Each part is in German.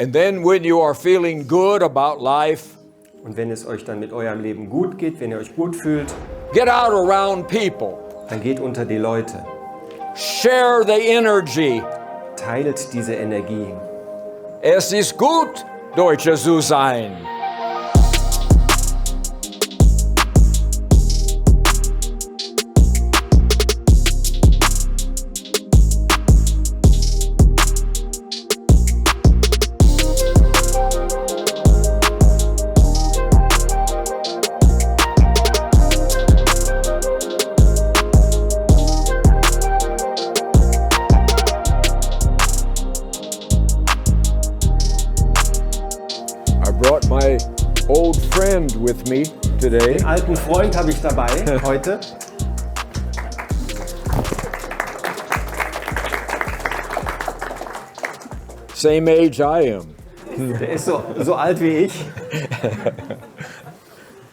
And then when you are feeling good about life, Und wenn es euch dann mit eurem Leben gut geht, wenn ihr euch gut fühlt, get out around people. dann geht unter die Leute. Share the energy. Teilt diese Energie. Es ist gut, Deutsche zu sein. My old friend with me today. Den alten Freund habe ich dabei heute. Same age I am. Der ist so alt wie ich.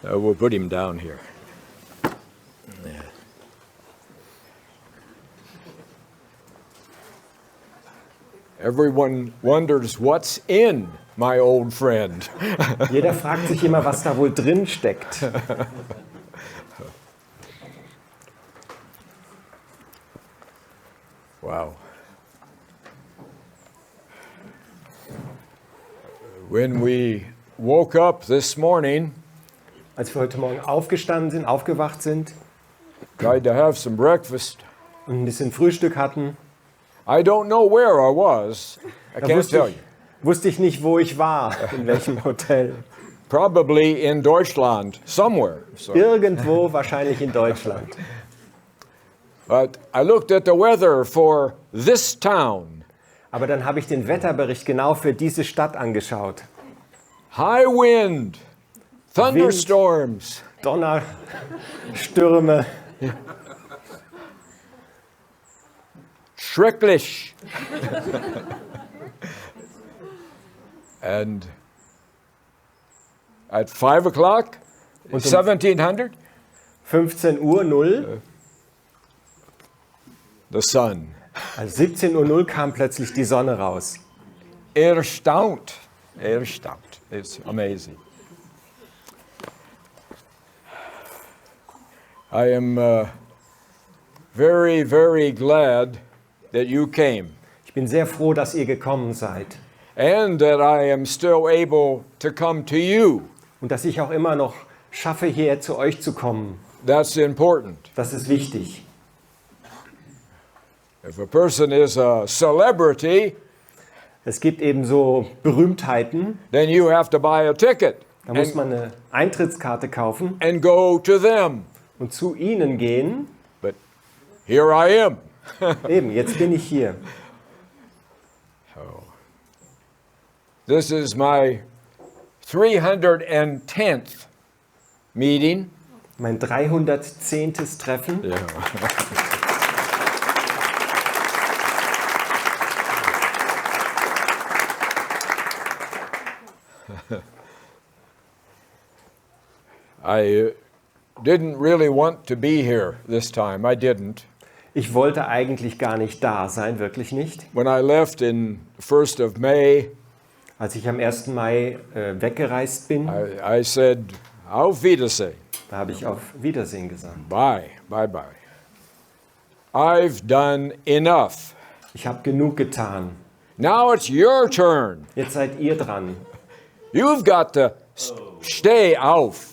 We'll put him down here. Everyone wonders what's in my old friend. Jeder fragt sich immer, was da wohl drin steckt. Wow. When we woke up this morning, als wir heute Morgen aufgewacht sind, tried to have some breakfast. Und ein bisschen Frühstück hatten. I don't know where I was. I can't tell you. Wusste ich nicht, wo ich war, in welchem Hotel. Probably in Deutschland, somewhere. So. Irgendwo, wahrscheinlich in Deutschland. But I looked at the weather for this town. Aber dann habe ich den Wetterbericht genau für diese Stadt angeschaut. High wind, thunderstorms, Donner, Stürme. Schrecklich. And at 5 o'clock, 1700, 15 Uhr 0, the sun. Also 17 Uhr 0 kam plötzlich die Sonne raus. Erstaunt. It's amazing. I am very, very glad that you came. Ich bin sehr froh, dass ihr gekommen seid. And that I am still able to come to you. Und dass ich auch immer noch schaffe, hierher zu euch zu kommen. That's important. Das ist wichtig. If a person is a celebrity, es gibt eben so Berühmtheiten. Then you have to buy a ticket. Da muss man eine Eintrittskarte kaufen. And go to them. Und zu ihnen gehen. But here I am. Eben, jetzt bin ich hier. Oh. This is my 310th meeting. Mein 310. Treffen. Yeah. I didn't really want to be here this time. I didn't. Ich wollte eigentlich gar nicht da sein, wirklich nicht. When I left in 1st of May, als ich am 1. Mai weggereist bin, I said, auf Wiedersehen. Da habe ich auf Wiedersehen gesagt. Bye. I've done enough. Ich habe genug getan. Now it's your turn. Jetzt seid ihr dran. You've got to stay auf.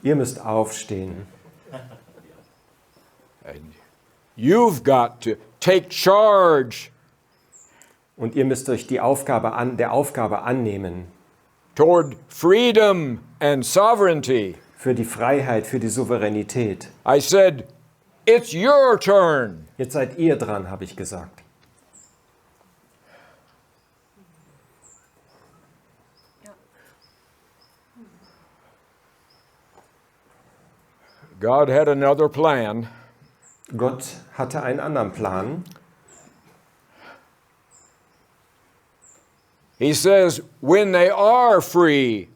Ihr müsst aufstehen. And you've got to take charge. Und ihr müsst euch der Aufgabe annehmen. Toward freedom and sovereignty. Für die Freiheit, für die Souveränität. I said, it's your turn. Jetzt seid ihr dran, habe ich gesagt. God had another plan. Gott hatte einen anderen Plan. He says, when they are free,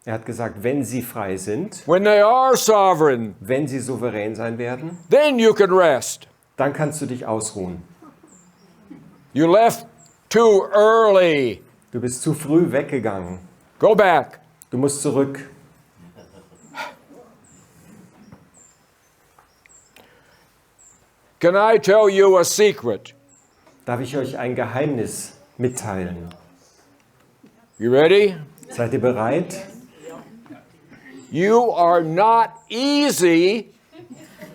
Er hat gesagt, wenn sie frei sind, when they are sovereign, wenn sie souverän sein werden, then you can rest. dann kannst du dich ausruhen. You left too early. Du bist zu früh weggegangen. Go back. Du musst zurück. Can I tell you a secret? Darf ich euch ein Geheimnis mitteilen? You ready? Seid ihr bereit? You are not easy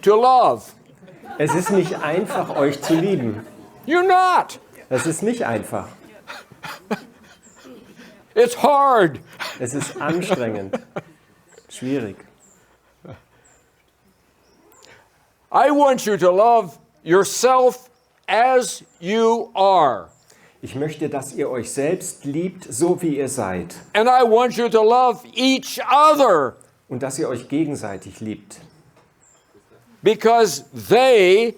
to love. Es ist nicht einfach, euch zu lieben. You're not. Es ist nicht einfach. It's hard. Es ist anstrengend. Schwierig. I want you to love yourself as you are. Ich möchte, dass ihr euch selbst liebt, so wie ihr seid. And I want you to love each other Und dass ihr euch gegenseitig liebt. because they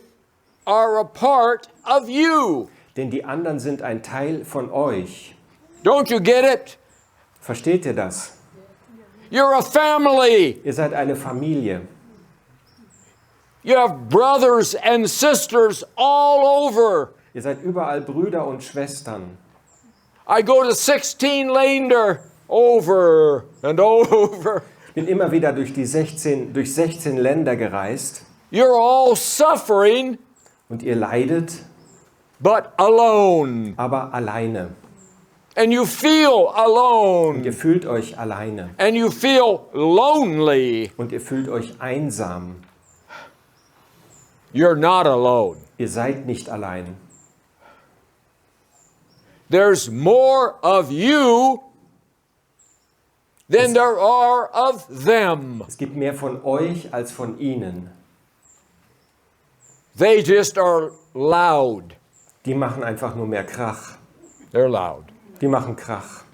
are a part of you. Denn die anderen sind ein Teil von euch. Don't you get it? Versteht ihr das? You're a family. Ihr seid eine Familie. You have brothers and sisters all over. Ihr seid überall Brüder und Schwestern. I go to 16 Länder over and over. Ich bin immer wieder durch 16 Länder gereist. You're all suffering, Und ihr leidet, but alone. aber alleine. And you feel alone. Ihr fühlt euch alleine. And you feel lonely. Und ihr fühlt euch einsam. You're not alone. Ihr seid nicht allein. There's more of you than there are of them. Es gibt mehr von euch als von ihnen. They just are loud. Die machen einfach nur mehr Krach. They're loud. Die machen Krach.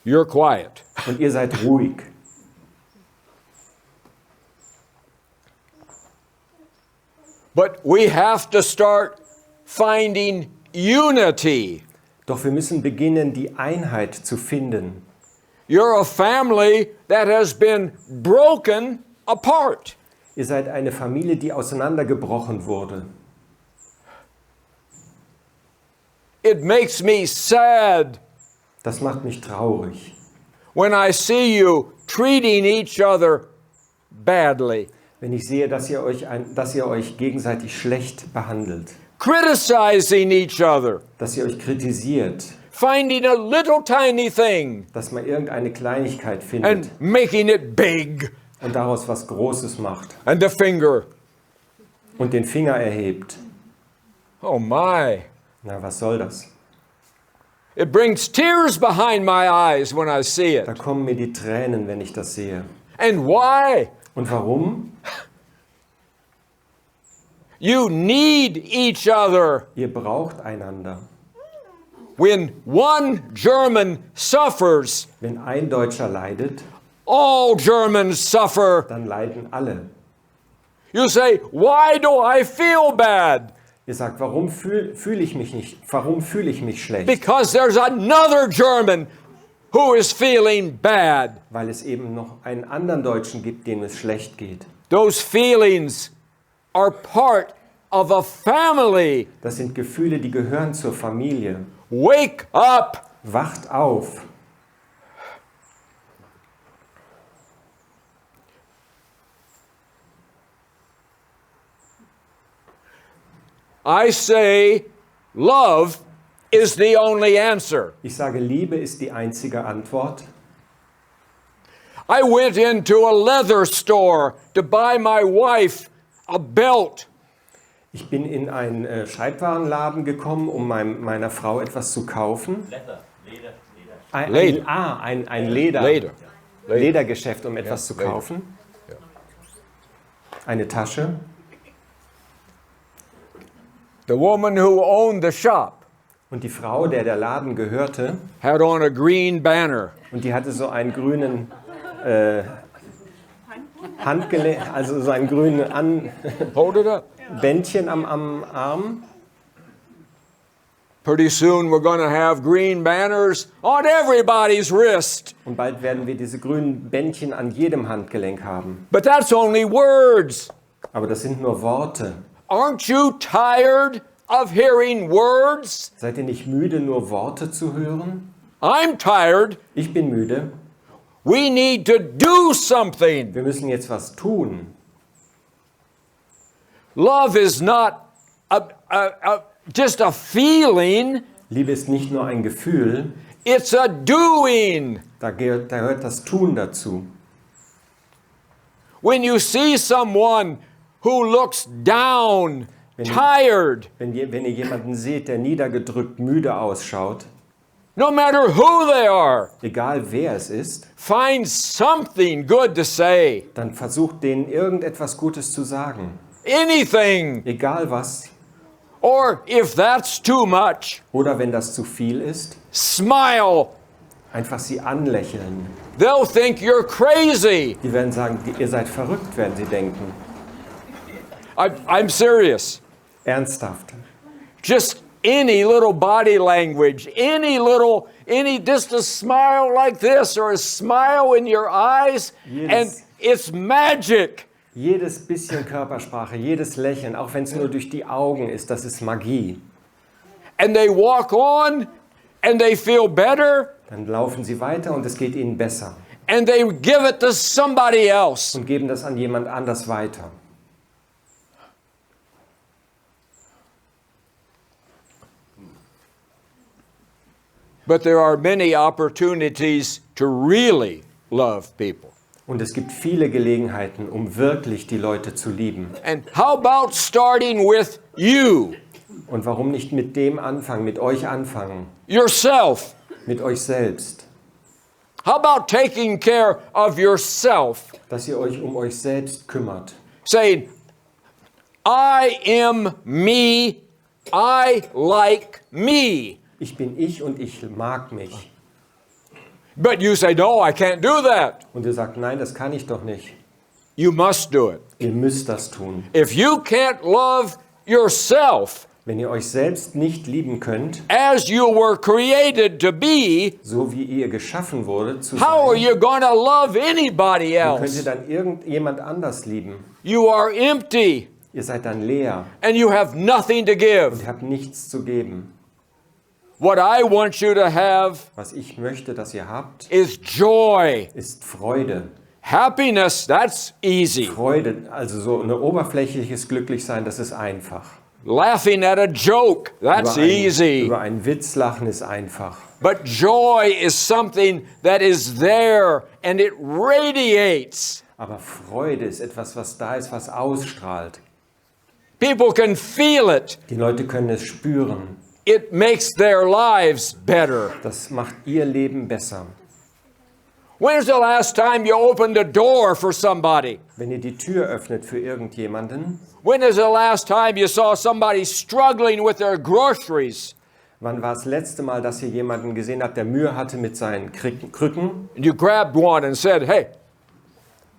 You're quiet. Und ihr seid ruhig. But we have to start finding unity. Doch wir müssen beginnen, die Einheit zu finden. You're a family that has been broken apart. Ihr seid eine Familie, die auseinandergebrochen wurde. It makes me sad Das macht mich traurig, when I see you treating each other badly, wenn ich sehe, dass ihr euch gegenseitig schlecht behandelt, criticizing each other, dass ihr euch kritisiert, finding a little tiny thing dass man irgendeine Kleinigkeit findet and making it big, und daraus was Großes macht and the finger. und den Finger erhebt. Oh my. Na, was soll das? It brings tears behind my eyes when I see Da it. kommen mir die Tränen, wenn ich das sehe. And why? Und warum? You need each other. Ihr braucht einander. When one German suffers, Wenn ein Deutscher leidet, all Germans suffer. dann leiden alle. You say, why do I feel bad? Ihr sagt, warum fühle ich mich schlecht? Because there's another German who is feeling bad. Weil es eben noch einen anderen Deutschen gibt, dem es schlecht geht. Those feelings are part of a family. Das sind Gefühle, die gehören zur Familie. Wake up. Wacht auf. I say love is the only answer. Ich sage, Liebe ist die einzige Antwort. I went into a leather store to buy my wife a belt. Ich bin in einen Schreibwarenladen gekommen, um meiner Frau etwas zu kaufen. Ein Ledergeschäft, um etwas zu kaufen. Eine Tasche. The woman who owned the shop Und die Frau, der Laden gehörte, had on a green banner. und die hatte so einen grünen Handgelenk, also so einen grünen Hold it up. Bändchen am Arm. Pretty soon we're going to have green banners on everybody's wrist. Und bald werden wir diese grünen Bändchen an jedem Handgelenk haben. But that's only words. Aber das sind nur Worte. Aren't you tired of hearing words? Seid ihr nicht müde, nur Worte zu hören? I'm tired. Ich bin müde. We need to do something. Wir müssen jetzt was tun. Love is not just a feeling. Liebe ist nicht nur ein Gefühl, It's a doing. da gehört das Tun dazu. When you see someone who looks down, tired, Wenn ihr jemanden seht, der niedergedrückt, müde ausschaut, no matter who they are, egal wer es ist, find something good to say. dann versucht denen irgendetwas Gutes zu sagen. Anything. Egal was. Or if that's too much, Oder wenn das zu viel ist, smile. einfach sie anlächeln. They'll think you're crazy. Die werden sagen, ihr seid verrückt, werden sie denken. I'm serious. Ernsthaft. Just any little body language, just a smile like this or a smile in your eyes, and it's magic. Jedes bisschen Körpersprache, jedes Lächeln, auch wenn es nur durch die Augen ist, das ist Magie. And they walk on and they feel better Dann laufen sie weiter und es geht ihnen besser and they give it to somebody else. und geben das an jemand anders weiter. But there are many opportunities to really love people. Und es gibt viele Gelegenheiten, um wirklich die Leute zu lieben. And how about starting with you, Und warum nicht mit dem anfangen, mit euch anfangen, yourself? mit euch selbst, How about taking care of yourself? dass ihr euch um euch selbst kümmert. Saying, I am me, I like me. Ich bin ich und ich mag mich. But you say, no, I can't do that. Und ihr sagt, nein, das kann ich doch nicht. You must do it. Ihr müsst das tun. If you can't love yourself Wenn ihr euch selbst nicht lieben könnt, as you were created to be, so wie ihr geschaffen wurde zu how are sein, you going to love anybody wie könnt ihr else? dann irgendjemand anders lieben? You are empty Ihr seid dann leer and you have nothing to und give. ihr habt nichts zu geben. What I want you to have Was ich möchte, dass ihr habt, is joy. ist Freude. Happiness, that's easy. Freude, also so ein oberflächliches Glücklichsein, das ist einfach. Laughing at a joke, that's easy. Über einen Witz lachen ist einfach. But joy is something that is there and it radiates. Aber Freude ist etwas, was da ist, was ausstrahlt. People can feel it. Die Leute können es spüren. It makes their lives better. Das macht ihr Leben besser. When's the last time you opened a door for somebody? Wenn ihr die Tür öffnet für irgendjemanden, When is the last time you saw somebody struggling with their groceries? wann war das letzte Mal, dass ihr jemanden gesehen habt, der Mühe hatte mit seinen Krücken And you grabbed one and said, hey,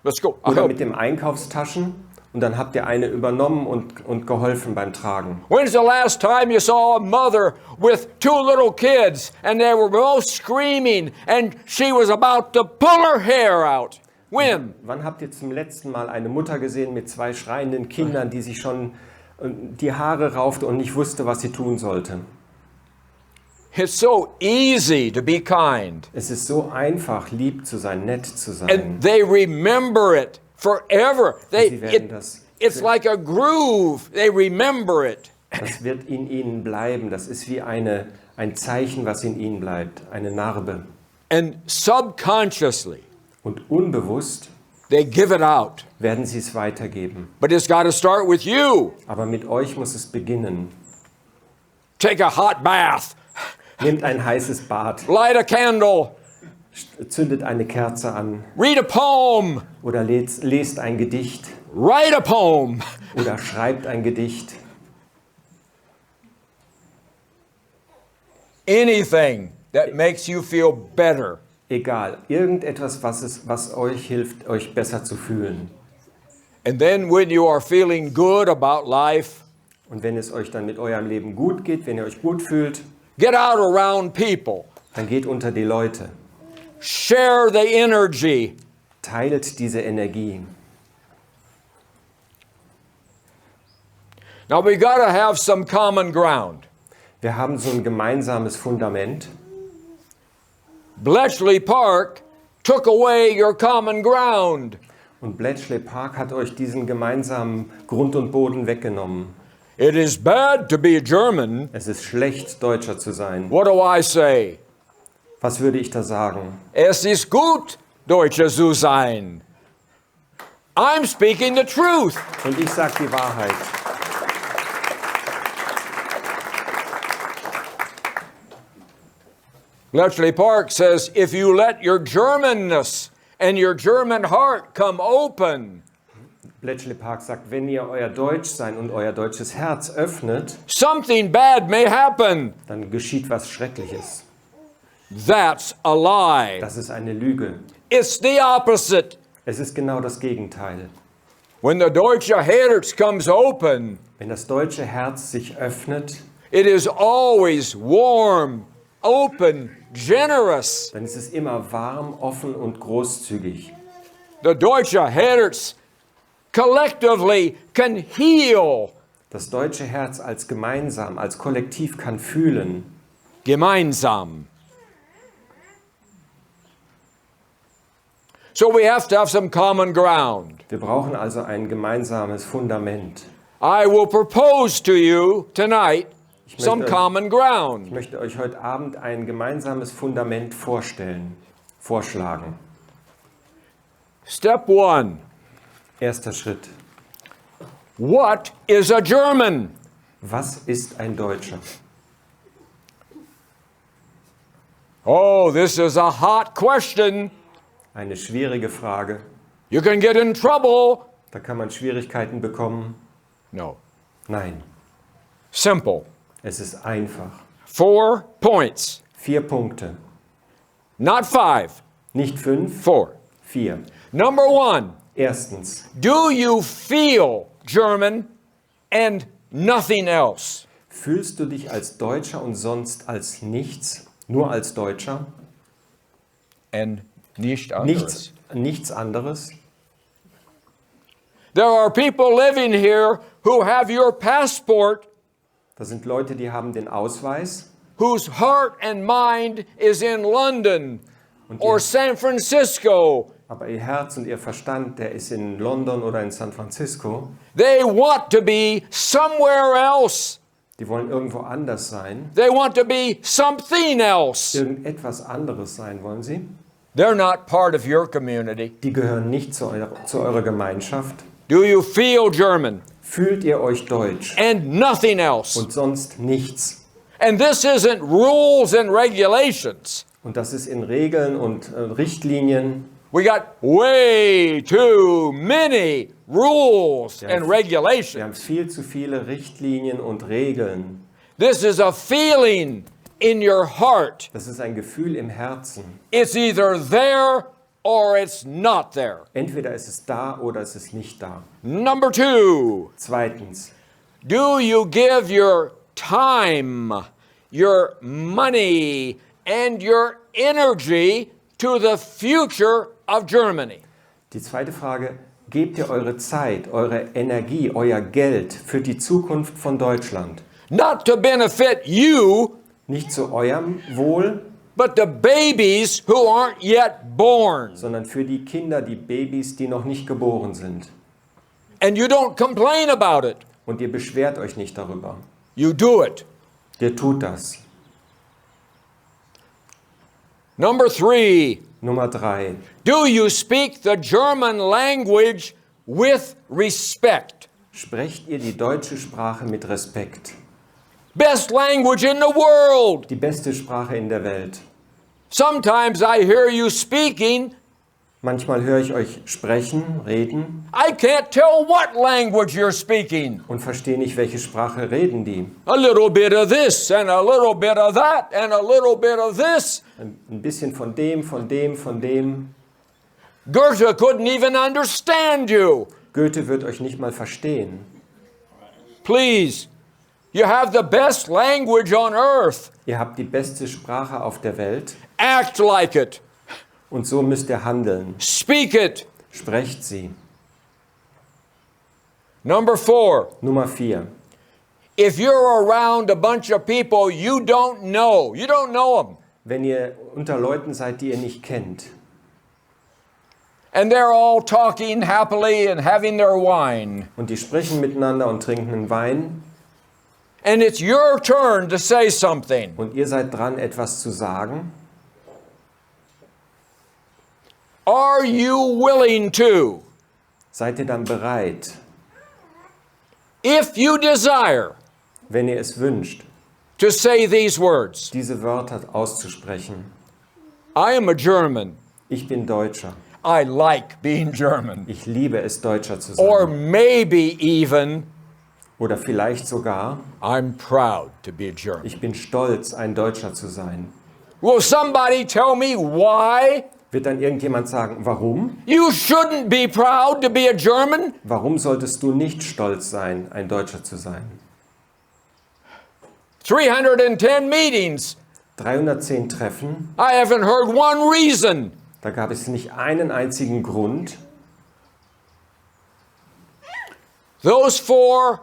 let's go. I'll oder help. mit dem Einkaufstaschen und dann habt ihr eine übernommen und geholfen beim Tragen? When's the last time you saw a mother with two little kids and they were both screaming and she was about to pull her hair out? When? Wann habt ihr zum letzten Mal eine Mutter gesehen mit zwei schreienden Kindern, die sich schon die Haare raufte und nicht wusste, was sie tun sollte? It's so easy to be kind. Es ist so einfach, lieb zu sein, nett zu sein. And they remember it forever. Sie werden das, It's like a groove. They remember it. das wird in ihnen bleiben. Das ist wie ein Zeichen, was in ihnen bleibt, eine Narbe. And subconsciously, Und unbewusst they give it out. werden sie es weitergeben. But it's got to start with you. Aber mit euch muss es beginnen. Take a hot bath. Nehmt ein heißes Bad, Light a candle. zündet eine Kerze an Read a poem. oder lest ein Gedicht Write a poem. oder schreibt ein Gedicht. Anything that makes you feel better. Egal, irgendetwas, was euch hilft, euch besser zu fühlen. And then when you are feeling good about life, Und wenn es euch dann mit eurem Leben gut geht, wenn ihr euch gut fühlt, get out around people. dann geht unter die Leute. Share the energy. Teilt diese Energie. Now we got to have some common ground. Wir haben so ein gemeinsames Fundament. Bletchley Park took away your common ground. Und Bletchley Park hat euch diesen gemeinsamen Grund und Boden weggenommen. It is bad to be a German. Es ist schlecht, Deutscher zu sein. What do I say? Was würde ich da sagen? Es ist gut, Deutscher zu sein. I'm speaking the truth. Und ich sage die Wahrheit. Bletchley Park says, if you let your Germanness and your German heart come open, Bletchley Park sagt, wenn ihr euer Deutschsein und euer deutsches Herz öffnet, something bad may happen. dann geschieht was Schreckliches. That's a lie. Das ist eine Lüge. It's the opposite. Es ist genau das Gegenteil. When the deutsche Herz comes open, Wenn das deutsche Herz sich öffnet, it is always warm, open, generous. dann ist es immer warm, offen und großzügig. The deutsche Herz collectively can heal. Das deutsche Herz als gemeinsam, als Kollektiv kann fühlen. Gemeinsam. So we have to have some common ground. Wir brauchen also ein gemeinsames Fundament. I will propose to you tonight some common Ich ground. möchte euch heute Abend ein gemeinsames Fundament vorschlagen. Step 1. Erster Schritt. What is a German? Was ist ein Deutscher? Oh, this is a hot question. Eine schwierige Frage. You can get in trouble. Da kann man Schwierigkeiten bekommen. No. Nein, Simple. es ist einfach. 4 points. 4 Punkte. Not 5. Nicht 5, 4. 4. Number 1. Erstens, Do you feel German and nothing else? fühlst du dich als Deutscher und sonst als nichts? Nur als Deutscher? And nicht anderes. Nichts anderes? There are people living here who have your passport, Das sind Leute, die haben den Ausweis whose heart and mind is in London und or San Francisco. aber ihr Herz und ihr Verstand, der ist in London oder in San Francisco. They want to be somewhere else. Die wollen irgendwo anders sein. They want to be something else. Irgendetwas anderes sein wollen sie. They're not part of your community. Die gehören nicht zu eurer Gemeinschaft. Do you feel German Fühlt ihr euch deutsch and nothing else? und sonst nichts? And this isn't rules and regulations. Und das ist in Regeln und Richtlinien. We got way too many rules and Wir regulations. haben viel zu viele Richtlinien und Regeln. This is a feeling in your heart. Das ist ein Gefühl im Herzen. It's either there or it's not there. Entweder ist es da oder es ist nicht da. Number 2, Zweitens, do you give your time, your money, and your energy to the future of Germany? die zweite Frage, gebt ihr eure Zeit, eure Energie, euer Geld für die Zukunft von Deutschland? Not to benefit you, Nicht zu eurem Wohl, but the babies who aren't yet born. sondern für die Kinder, die Babys, die noch nicht geboren sind. And you don't complain about it. Und ihr beschwert euch nicht darüber. You do it. Ihr tut das. Number 3, Nummer 3. do you speak the German language with respect? Sprecht ihr die deutsche Sprache mit Respekt. Best language in the world. Die beste Sprache in der Welt. Sometimes I hear you speaking, Manchmal höre ich euch sprechen, reden I can't tell what language you're speaking. und verstehe nicht, welche Sprache reden die. A little bit of this and a little bit of that and a little bit of this. Ein bisschen von dem, von dem, von dem. Goethe couldn't even understand you. Goethe wird euch nicht mal verstehen. Please, you have the best language on earth. Ihr habt die beste Sprache auf der Welt Act like it. und so müsst ihr handeln. Speak it. Sprecht sie. Number 4, Nummer 4. if you're around a bunch of people you don't know them. wenn ihr unter Leuten seid, die ihr nicht kennt. And they're all talking happily and having their wine. Und die sprechen miteinander und trinken einen Wein. And it's your turn to say something. Und ihr seid dran, etwas zu sagen. Are you willing to? Seid ihr dann bereit, If you desire wenn ihr es wünscht, to say these words, diese Wörter auszusprechen? I am a German. Ich bin Deutscher. I like being German. Ich liebe es, Deutscher zu Or sein. maybe even, Oder vielleicht sogar, I'm proud to be a German. ich bin stolz, ein Deutscher zu sein. Will somebody tell me why Wird dann irgendjemand sagen, warum? you shouldn't be proud to be a German? Warum solltest du nicht stolz sein, ein Deutscher zu sein? 310 meetings. 310 Treffen, I haven't heard one reason. da gab es nicht einen einzigen Grund. Those four,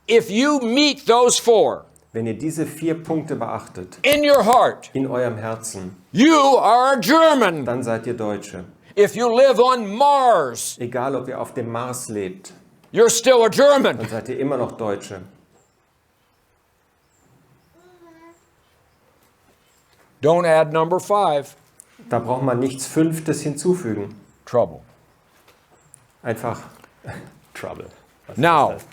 if you meet those four Wenn ihr diese 4 Punkte beachtet, in your heart, in eurem Herzen, you are a German. dann seid ihr Deutsche. If you live on Mars, Egal, ob ihr auf dem Mars lebt, you're still a German. dann seid ihr immer noch Deutsche. Don't add number 5. Da braucht man nichts Fünftes hinzufügen. Trouble. Einfach Trouble. Was Now, ist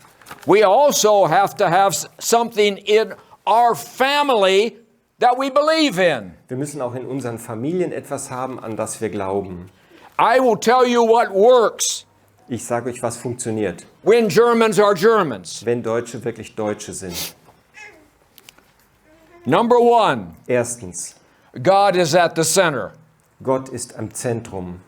we also have to have something in our family that we believe in. Wir müssen auch in unseren Familien etwas haben, an das wir glauben. I will tell you what works Ich sage euch, was funktioniert, when Germans are Germans. wenn Deutsche wirklich Deutsche sind. Number 1, Erstens, God is at the center. Gott ist am Zentrum.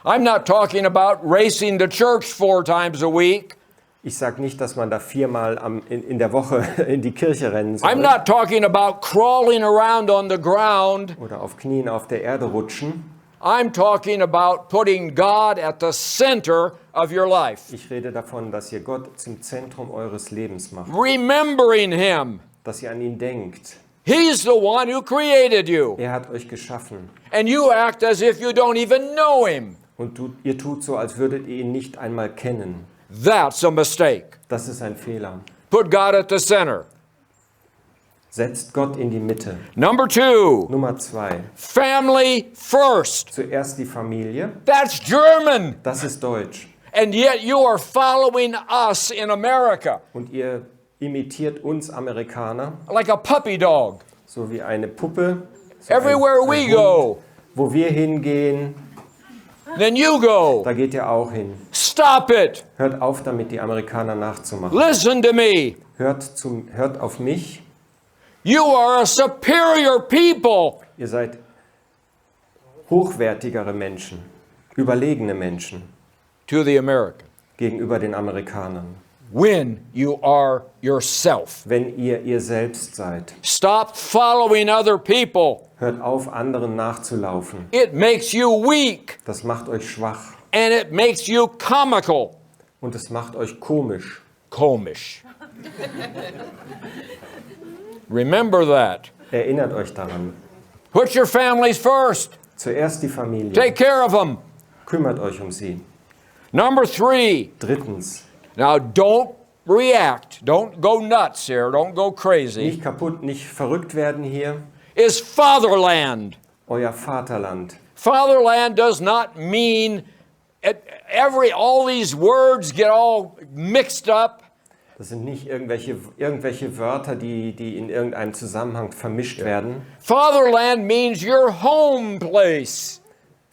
I'm not talking about racing to church 4 times a week. Ich sage nicht, dass man da 4-mal in der Woche in die Kirche rennen soll. I'm not talking about crawling around on the ground. Oder auf Knien auf der Erde rutschen. I'm talking about putting God at the center of your life. Ich rede davon, dass ihr Gott zum Zentrum eures Lebens macht. Remembering Him. Dass ihr an ihn denkt. He's the one who created you. Er hat euch geschaffen. And you act as if you don't even know Him. Und ihr tut so, als würdet ihr ihn nicht einmal kennen. That's a mistake. Das ist ein Fehler. Put God at the center. Setzt Gott in die Mitte. Number 2, Nummer 2. family first. Zuerst die Familie. That's German. Das ist Deutsch. And yet you are following us in America Und ihr imitiert uns Amerikaner, like a puppy dog. so wie eine Puppe. So Everywhere ein we Hund. go, Wo wir hingehen, then you go. da geht ihr auch hin. Stop it. Hört auf damit, die Amerikaner nachzumachen. Listen to me. Hört auf mich. You are a superior people. Ihr seid hochwertigere Menschen, überlegene Menschen To the American. gegenüber den Amerikanern. When you are yourself. Wenn ihr selbst seid. Stop following other people. Hört auf, anderen nachzulaufen. It makes you weak Das macht euch schwach and it makes you comical. und es macht euch komisch. Komisch. Remember that. Erinnert euch daran. Put your families first. Zuerst die Familie. Take care of them. Kümmert euch um sie. Number 3. Drittens, Now don't react. Don't go nuts here. Don't go crazy. nicht kaputt, nicht verrückt werden hier. Is fatherland. Euer Vaterland. Fatherland does not mean all these words get all mixed up. Das sind nicht irgendwelche Wörter, die in irgendeinem Zusammenhang vermischt werden. Fatherland means your home place.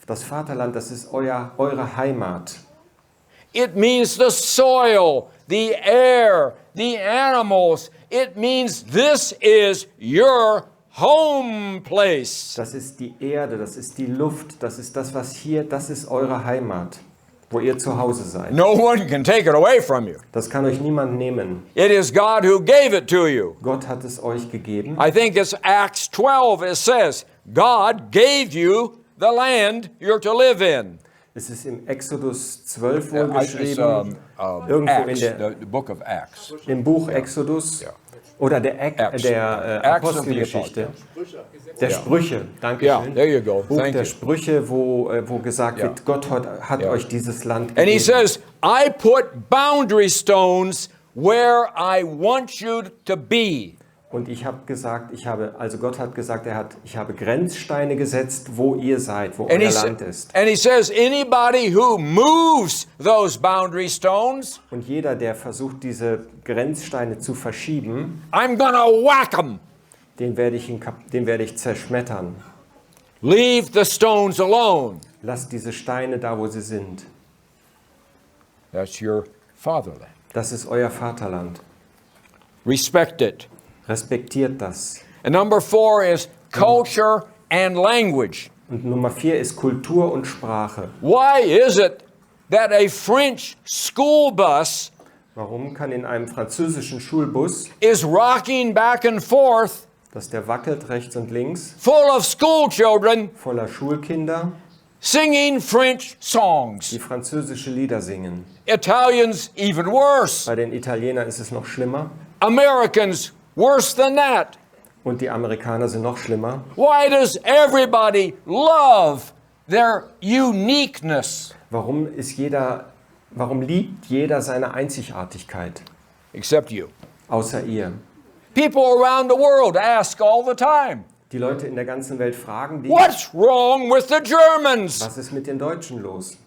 Das Vaterland, das ist eure Heimat. It means the soil, the air, the animals. It means this is your home place. Das ist die Erde, das ist die Luft, das ist das, was hier, das ist eure Heimat, wo ihr zu Hause seid. No one can take it away from you. Das kann euch niemand nehmen. It is God who gave it to you. Gott hat es euch gegeben. I think it's Acts 12. It says, God gave you the land you're to live in. Es ist im Exodus 12 wohl geschrieben, irgendwo Acts, in the book of Acts. im Buch Exodus. Oder der Acts of the Apostelgeschichte. Der Sprüche, danke Yeah, schön. there you go. Buch Thank der you. Sprüche, wo gesagt wird, Gott hat euch dieses Land And he gegeben. says, I put boundary stones where I want you to be. Und Gott hat gesagt, ich habe Grenzsteine gesetzt, wo ihr seid, wo euer Land ist. And he says, anybody who moves those boundary stones, Und jeder, der versucht, diese Grenzsteine zu verschieben, I'm gonna whack him. den werde ich zerschmettern. Leave the stones alone. Lasst diese Steine da, wo sie sind. That's your fatherland. Das ist euer Vaterland. Respect it. Respektiert das. And number 4 is culture and language. Und Nummer 4 ist Kultur und Sprache. Why is it that a French school bus Warum kann in einem französischen Schulbus, is rocking back and forth dass der wackelt rechts und links, full of school children voller Schulkinder, singing French songs? die französische Lieder singen? Italians even worse. Bei den Italienern ist es noch schlimmer Americans worse than that. und die Amerikaner sind noch schlimmer. Why does everybody love their uniqueness? Warum liebt jeder seine Einzigartigkeit, Except you. außer ihr? People around the world ask all the time, Die Leute in der ganzen Welt fragen dich, what's wrong with the Germans? was ist mit den Deutschen los?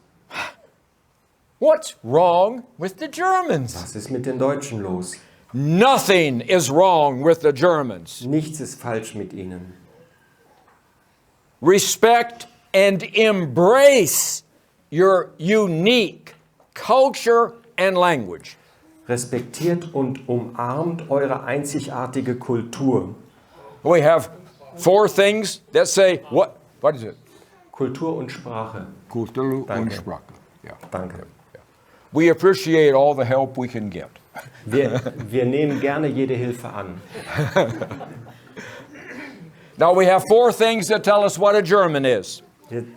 What's wrong with the Germans? Was ist mit den Deutschen los? Nothing is wrong with the Germans. Nichts ist falsch mit ihnen. Respect and embrace your unique culture and language. Respektiert und umarmt eure einzigartige Kultur. We have 4 things that say, what is it? Kultur und Sprache. Kultur und Danke. Sprache. Yeah. Danke. We appreciate all the help we can get. Wir nehmen gerne jede Hilfe an. Now we have 4 things that tell us what a German is.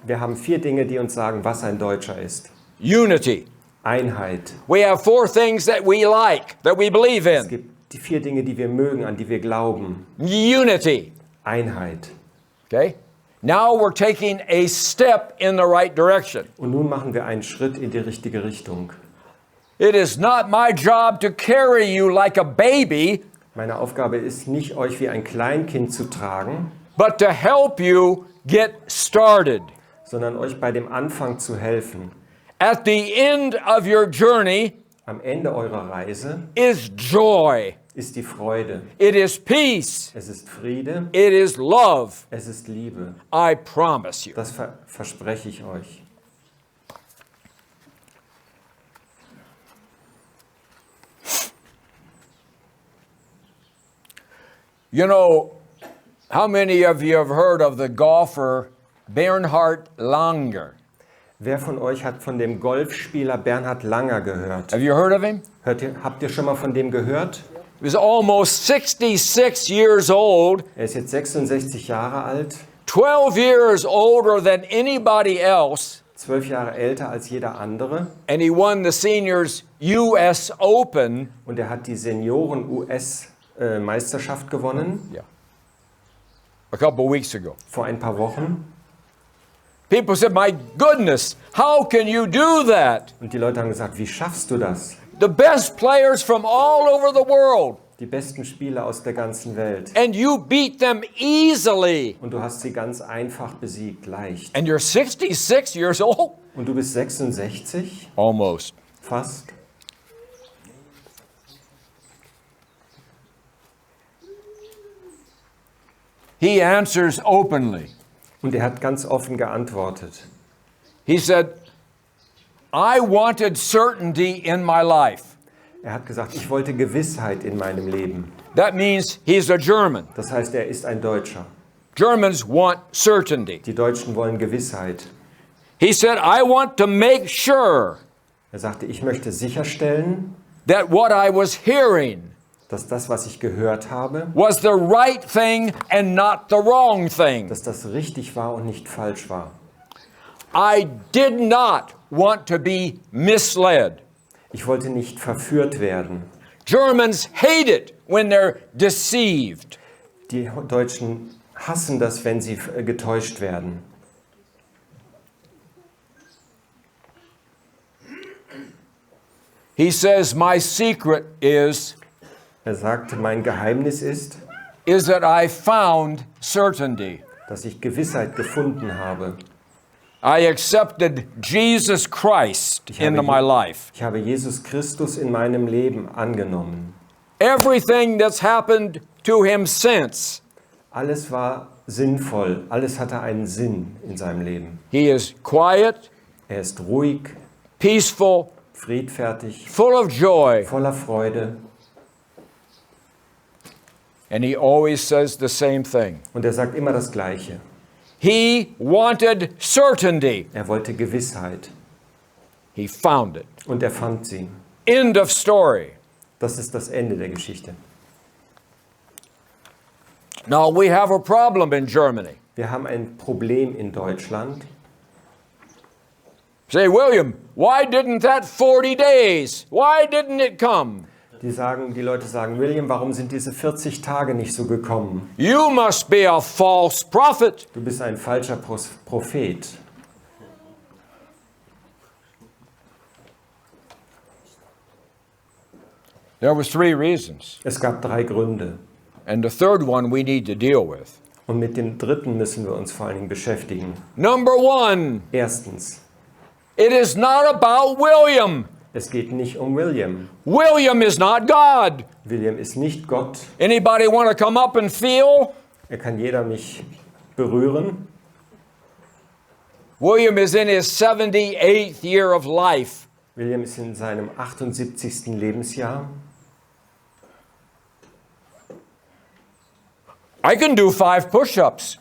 Wir haben 4 Dinge, die uns sagen, was ein Deutscher ist. Unity. Einheit. We have 4 things that we like, that we believe Es in. gibt die 4 Dinge, die wir mögen, an die wir glauben. Unity. Einheit. Okay? Now we're taking a step in the right direction. Und nun machen wir einen Schritt in die richtige Richtung. It is not my job to carry you like a baby, Meine Aufgabe ist nicht, euch wie ein Kleinkind zu tragen, but to help you get started. sondern euch bei dem Anfang zu helfen. At the end of your journey Am Ende eurer Reise is joy. ist die Freude. It is peace. Es ist Friede. It is love. Es ist Liebe. I promise you. Das verspreche ich euch. You know, how many of you have heard of the golfer Bernhard Langer? Wer von euch hat von dem Golfspieler Bernhard Langer gehört? Have you heard of him? Habt ihr schon mal von dem gehört? He was almost 66 years old, Er ist jetzt 66 Jahre alt, 12 years older than anybody else, 12 Jahre älter als jeder andere. and he won the seniors US Open. Und er hat die Senioren-US-Meisterschaft gewonnen, A couple of weeks ago. vor ein paar Wochen. People said, my goodness, how can you do that? Und die Leute haben gesagt, wie schaffst du das? The best players from all over the world, Die besten Spieler aus der ganzen Welt. and you beat them easily. Und du hast sie ganz einfach besiegt, leicht. And you're 66 years old? Und du bist 66? Almost. Fast. He answers openly. Und er hat ganz offen geantwortet. He said, I wanted certainty in my life. Er hat gesagt, ich wollte Gewissheit in meinem Leben. That means he's a German. Das heißt, er ist ein Deutscher. Germans want certainty. Die Deutschen wollen Gewissheit. He said, I want to make sure Er sagte, ich möchte sicherstellen, that what I was hearing dass das, was ich gehört habe, was the right thing and not the wrong thing. dass das richtig war und nicht falsch war. I did not want to be misled. Ich wollte nicht verführt werden. Germans hate it when they're deceived. Die Deutschen hassen das, wenn sie getäuscht werden. He says, my secret is Sagte, mein Geheimnis ist, that I found certainty. dass ich Gewissheit gefunden habe. I accepted Jesus Christ into my life. Ich habe Jesus Christus in meinem Leben angenommen. Everything that's happened to him since, Alles war sinnvoll, alles hatte einen Sinn in seinem Leben. he is quiet, Er ist ruhig, peaceful, friedfertig, full of joy, voller Freude and he always says the same thing. und er sagt immer das Gleiche. He wanted certainty. Er wollte Gewissheit He found it. und er fand sie. End of story. Das ist das Ende der Geschichte. Now we have a problem in Germany. Wir haben ein Problem in Deutschland. Say, William, why didn't that 40 days? Why didn't it come? Die Leute sagen, William, warum sind diese 40 Tage nicht so gekommen? You must be a false prophet. Du bist ein falscher Prophet. There was 3 reasons. Es gab 3 Gründe. And the third one we need to deal with. Und mit dem dritten müssen wir uns vor allen Dingen beschäftigen. Number 1, Erstens, it is not about William. es geht nicht um William. William is not God. William ist nicht Gott. Anybody want to come up and feel? Er kann jeder mich berühren. William is in his 78th year of life. William ist in seinem 78. Lebensjahr. I can do 5 push-ups.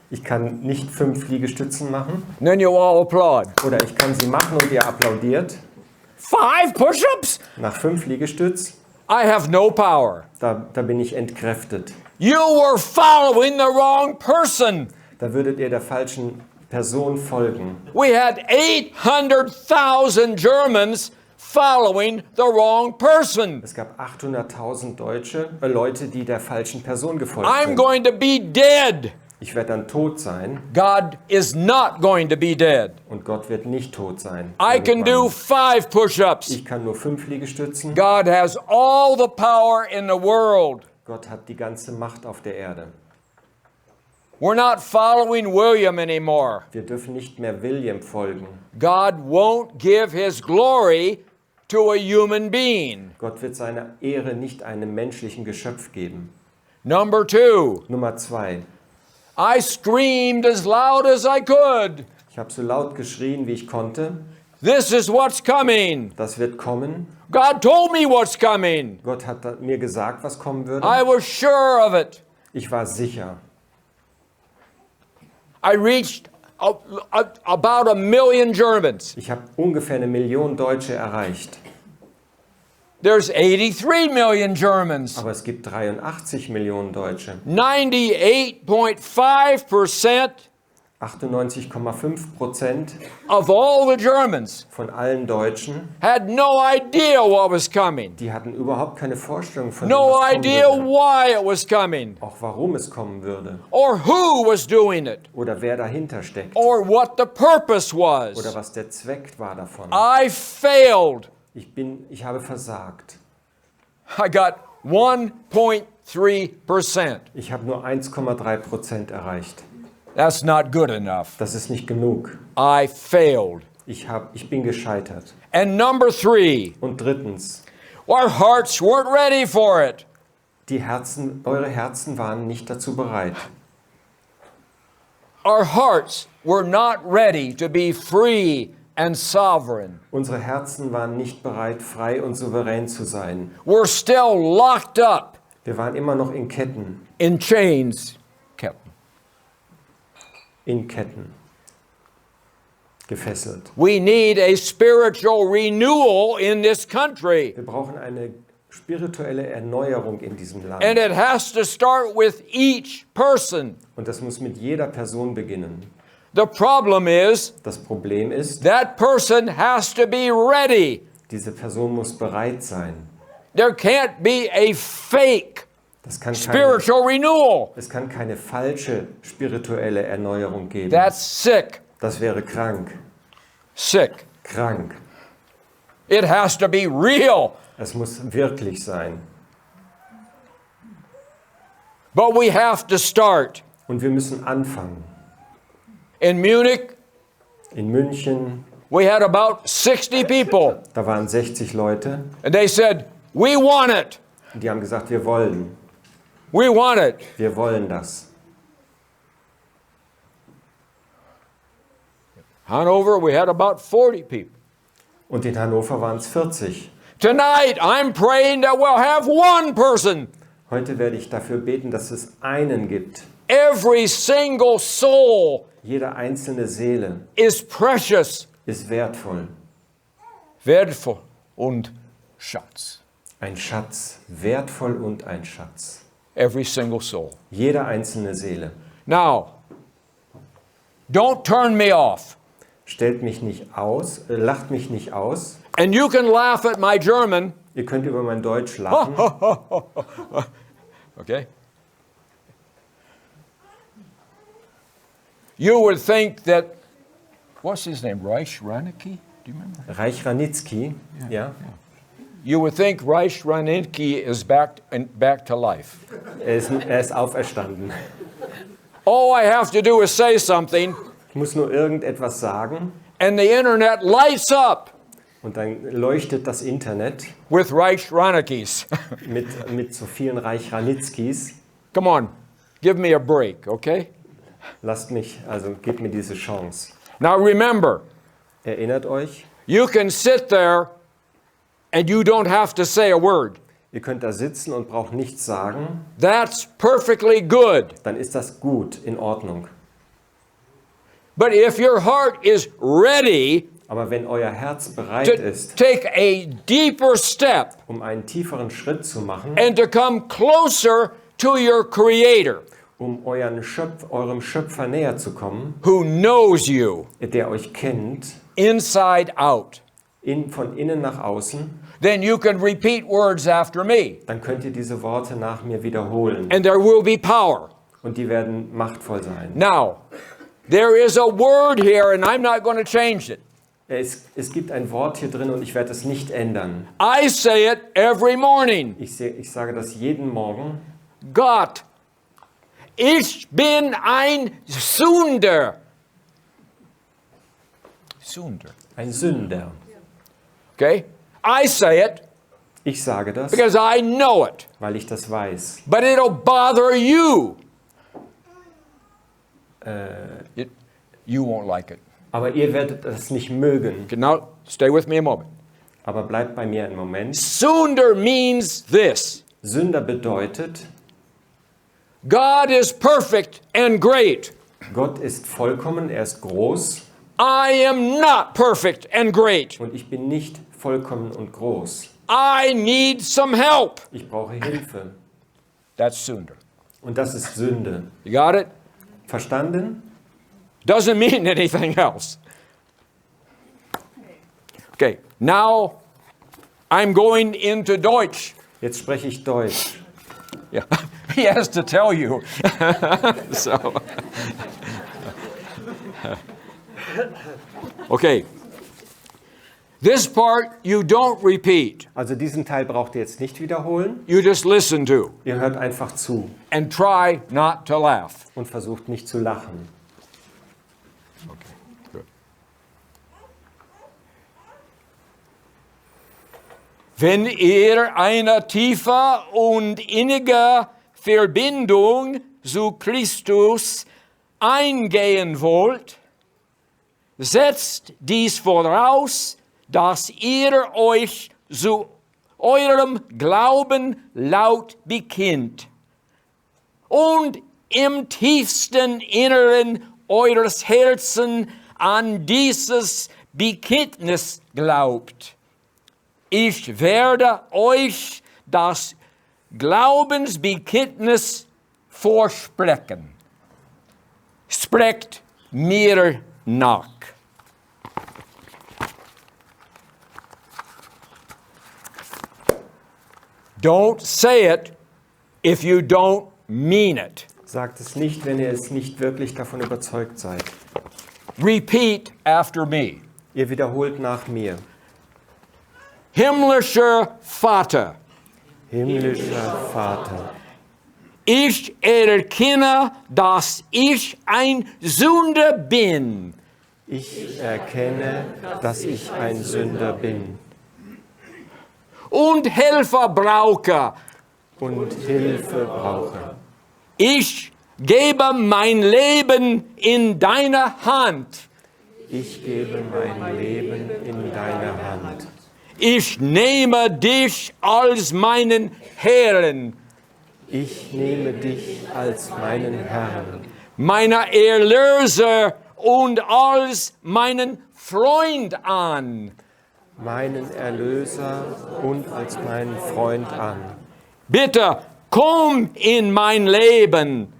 Ich kann nicht 5 Liegestützen machen. And then you all applaud. Oder ich kann sie machen und ihr applaudiert. 5 push-ups? Nach 5 Liegestütz, I have no power. da bin ich entkräftet. You were following the wrong person. Da würdet ihr der falschen Person folgen. We had 800,000 Germans following the wrong person. Es gab 800.000 Leute, die der falschen Person gefolgt I'm sind. going to be dead. Ich werde dann tot sein God is not going to be dead. und Gott wird nicht tot sein. I can do Irgendwann. 5 push-ups. Ich kann nur 5 Liegestützen. God has all the power in the world. Gott hat die ganze Macht auf der Erde. We're not following William anymore. Wir dürfen nicht mehr William folgen. God won't give his glory to a human being. Gott wird seine Ehre nicht einem menschlichen Geschöpf geben. Number 2, Nummer 2. I screamed as loud as I could. Ich habe so laut geschrien, wie ich konnte. This is what's coming. Das wird kommen. God told me what's coming. Gott hat mir gesagt, was kommen würde. I was sure of it. Ich war sicher. I reached about 1 million Germans. Ich habe ungefähr 1 Million Deutsche erreicht. There's 83 million Germans. Aber es gibt 83 Millionen Deutsche. 98.5% 98,5% of all the Germans von allen Deutschen, had no idea what was coming. die hatten überhaupt keine Vorstellung von dem, No was kommen idea würde. why it was coming. Auch warum es kommen würde. Or who was doing it. Oder wer dahinter steckt. Or what the purpose Oder was. was der Zweck war davon. I failed. Ich habe versagt. I got 1.3%. Ich habe nur 1,3% erreicht. That's not good enough. Das ist nicht genug. I failed. Ich bin gescheitert. And number 3, Und drittens, our hearts weren't ready for it. eure Herzen waren nicht dazu bereit. Our hearts were not ready to be free and sovereign. Unsere Herzen waren nicht bereit, frei und souverän zu sein. We're still locked up Wir waren immer noch in Ketten. in chains. In Ketten. Gefesselt. We need a spiritual renewal in this country. Wir brauchen eine spirituelle Erneuerung in diesem Land. And it has to start with each person. Und das muss mit jeder Person beginnen. The problem is Das Problem ist, that person has to be ready. diese Person muss bereit sein. There can't be a fake Es kann spiritual renewal. keine falsche spirituelle Erneuerung geben. That's sick. Das wäre krank. Sick. Krank. It has to be real. Es muss wirklich sein. But we have to start. Und wir müssen anfangen. In Munich, In München, we had about 60 people. da waren 60 Leute. And they said, we want it. Und die haben gesagt, wir wollen. We want it. Wir wollen das. Hanover, we had about 40 people. Und in Hannover waren es 40. Tonight, I'm praying that we'll have one person. Heute werde ich dafür beten, dass es einen gibt. Every single soul Jede einzelne Seele is precious, ist wertvoll. wertvoll und Schatz. Ein Schatz, wertvoll und ein Schatz. Every single soul. Jede einzelne Seele. Now, don't turn me off. Stellt mich nicht aus, lacht mich nicht aus. And you can laugh at my German. Ihr könnt über mein Deutsch lachen. Okay? You would think that, what's his name, Reich Ranitzky? Do you remember? Reich Ranitzky, ja. You would think Reich Ranitzky is back to life. Er ist auferstanden. All I have to do is say something, Ich muss nur irgendetwas sagen and the internet lights up und dann leuchtet das Internet with Reich Ranitzkys. mit so vielen Reich Ranitzkys. Come on, give me a break, okay? Lasst mich, also gebt mir diese Chance. Now remember, Erinnert euch, you can sit there and you don't have to say a word. ihr könnt da sitzen und braucht nichts sagen. That's perfectly good. Dann ist das gut, in Ordnung. But if your heart is ready Aber wenn euer Herz bereit to ist, take a deeper step um einen tieferen Schritt zu machen, and to come closer to your Creator, um eurem Schöpfer näher zu kommen, who knows you der euch kennt, inside out, von innen nach außen, then you can repeat words after me, dann könnt ihr diese Worte nach mir wiederholen. and there will be power. Und die werden machtvoll sein. Now, there is a word here, and I'm not going to change it. Es gibt ein Wort hier drin und ich werde es nicht ändern. I say it every morning. Ich sage das jeden Morgen. Gott, ich bin ein Sünder. Sünder. Ein Sünder. Okay? I say it Ich sage das, because I know it. weil ich das weiß. But it'll bother you. You won't like it. Aber ihr werdet das nicht mögen. Okay, now, stay with me a moment. Aber bleibt bei mir einen Moment. Sünder means this. Sünder bedeutet, God is perfect and great. Gott ist vollkommen, er ist groß I am not perfect and great. und ich bin nicht vollkommen und groß. I need some help. Ich brauche Hilfe. That's Sünder. Und das ist Sünde. You got it? Verstanden? Doesn't mean anything else. Okay, now I'm going into Deutsch. Jetzt spreche ich Deutsch. Yeah, he has to tell you. So, okay. This part you don't repeat. Also diesen Teil braucht ihr jetzt nicht wiederholen. You just listen to Ihr hört einfach zu and try not to laugh. und versucht nicht zu lachen. Okay, good. Wenn ihr eine tiefe und innige Verbindung zu Christus eingehen wollt, setzt dies voraus, dass ihr euch zu eurem Glauben laut bekennt und im tiefsten Inneren eures Herzens an dieses Bekenntnis glaubt. Ich werde euch das Glaubensbekenntnis vorsprechen. Sprecht mir nach. Don't say it if you don't mean it. Sagt es nicht, wenn ihr es nicht wirklich davon überzeugt seid. Repeat after me. Ihr wiederholt nach mir. Himmlischer Vater, Himmlischer Vater, ich erkenne, dass ich ein Sünder bin. ich erkenne, dass ich ein Sünder bin Und Hilfe brauche. und Hilfe brauche. Ich gebe mein Leben in deine Hand. Ich gebe mein Leben in deine Hand. Ich nehme dich als meinen Herrn, Ich nehme dich als meinen Herrn, meiner Erlöser und als meinen Freund an. meinen Erlöser und als meinen Freund an. Bitte komm in mein Leben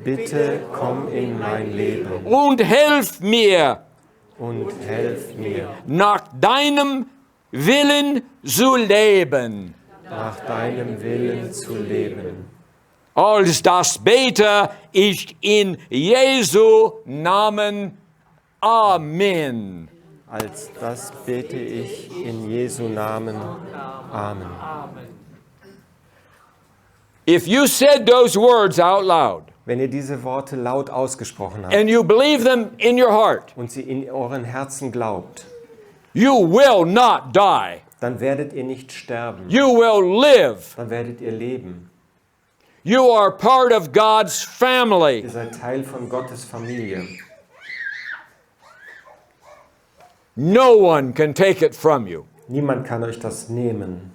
Bitte komm in mein Leben und hilf mir, und helf mir, nach deinem Willen zu leben. nach deinem Willen zu leben. Als das bete ich in Jesu Namen. Amen. Als das bete ich in Jesu Namen. Amen. If you said those words out loud Wenn ihr diese Worte laut ausgesprochen habt and you believe them in your heart, und sie in euren Herzen glaubt, you will not die. dann werdet ihr nicht sterben, You will live. dann werdet ihr leben. You are part of God's family. Ihr seid Teil von Gottes Familie. No one can take it from you. Niemand kann euch das nehmen.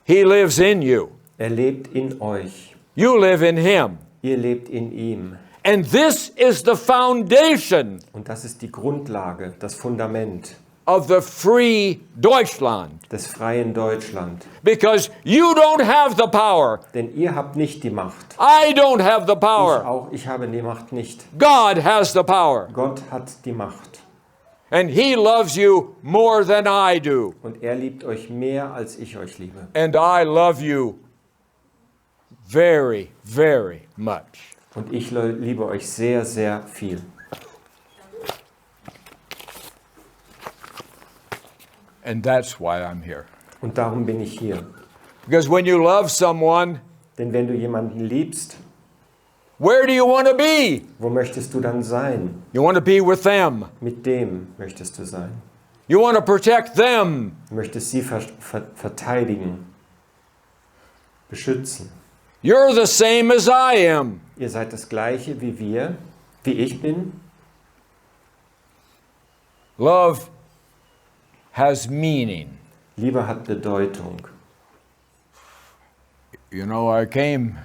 He lives in you. Er lebt in euch. You live in him. Ihr lebt in ihm. And this is the foundation Und das ist die Grundlage, das Fundament of the free Deutschland. des freien Deutschland. Because you don't have the power. Denn ihr habt nicht die Macht. I don't have the Ich power. auch, ich habe die Macht nicht. God has the power. Gott hat die Macht. And he loves you more than I do. Und er liebt euch mehr, als ich euch liebe. And I love you very, very much. Und ich liebe euch sehr, sehr viel. And that's why I'm here. Und darum bin ich hier. Because when you love someone, Denn wenn du jemanden liebst, where do you want to be? wo möchtest du dann sein? You want to be with them. Mit dem möchtest du sein. You want to protect them. Du möchtest sie verteidigen, beschützen. You're the same as I am. Ihr seid das Gleiche wie wir, wie ich bin. Love has meaning. Liebe hat Bedeutung. You know, I came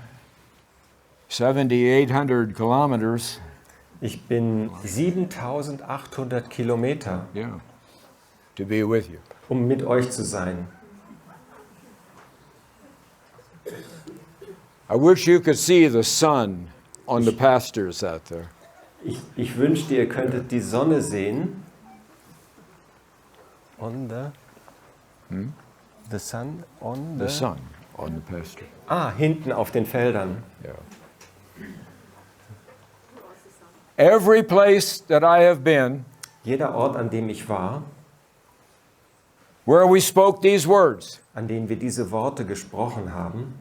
7,800 kilometers. Ich bin 7800 Kilometer, Yeah. To be with you. um mit euch zu sein. I wish you could see the sun on the pastures out there. Ich wünschte, ihr könntet die Sonne sehen. On the sun on The sun on the pasture. hinten auf den Feldern. Yeah. Every place that I have been Jeder Ort, an dem ich war, where we spoke these words, an dem wir diese Worte gesprochen haben,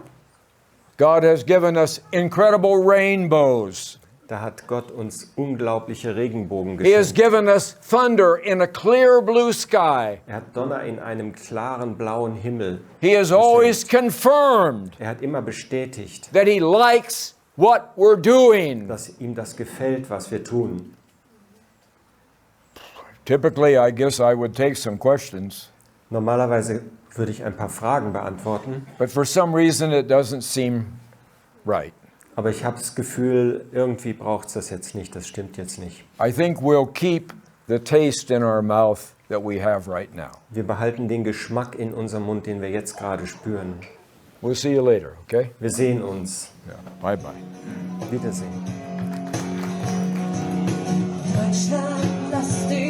God has given us incredible rainbows. da hat Gott uns unglaubliche Regenbogen He has geschenkt. given us thunder in a clear blue sky. Er hat Donner in einem klaren blauen Himmel. He has always confirmed Er hat immer bestätigt, that He likes what we're doing. dass ihm das gefällt, was wir tun. Typically, I guess I would take some questions, Normalerweise würde ich ein paar Fragen beantworten, but for some reason it doesn't seem right. aber ich habe das Gefühl, irgendwie braucht es das jetzt nicht, das stimmt jetzt nicht. I think we'll keep the taste in our mouth that we have right now. Wir behalten den Geschmack in unserem Mund, den wir jetzt gerade spüren. We'll see you later, okay? Wir sehen uns. Yeah. Bye-bye. Wiedersehen. Deutschland, lass dich